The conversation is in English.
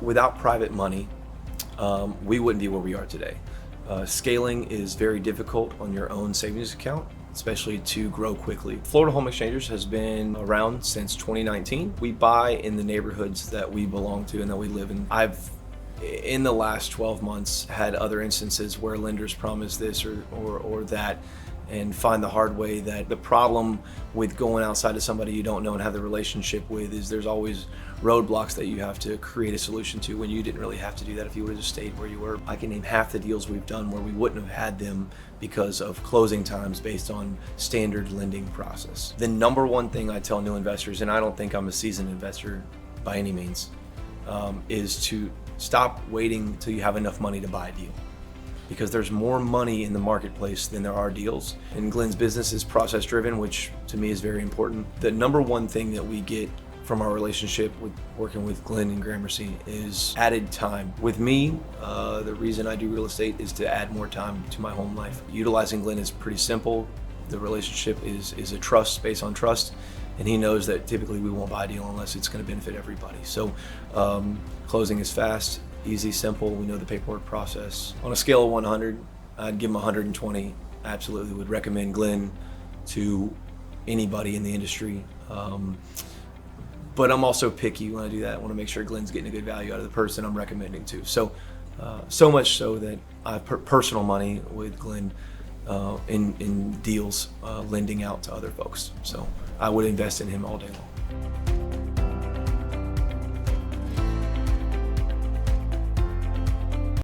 Without private money, we wouldn't be where we are today. Scaling is very difficult on your own savings account, especially to grow quickly. Florida Home Exchangers has been around since 2019. We buy in the neighborhoods that we belong to and that we live in. I've, in the last 12 months, had other instances where lenders promise this or that, and find the hard way that the problem with going outside of somebody you don't know and have the relationship with is there's always roadblocks that you have to create a solution to when you didn't really have to do that if you would have just stayed where you were. I can name half the deals we've done where we wouldn't have had them because of closing times based on standard lending process. The number one thing I tell new investors, and I don't think I'm a seasoned investor by any means, is to stop waiting until you have enough money to buy a deal. Because there's more money in the marketplace than there are deals. And Glenn's business is process driven, which to me is very important. The number one thing that we get from our relationship with working with Glenn and Gramercy is added time. With me, the reason I do real estate is to add more time to my home life. Utilizing Glenn is pretty simple. The relationship is a trust, based on trust. And he knows that typically we won't buy a deal unless it's gonna benefit everybody. So closing is fast, easy, simple. We know the paperwork process. On a scale of 100, I'd give him 120. I absolutely would recommend Glenn to anybody in the industry. But I'm also picky when I do that. I want to make sure Glenn's getting a good value out of the person I'm recommending to. So, so much so that I have personal money with Glenn in deals lending out to other folks. So I would invest in him all day long.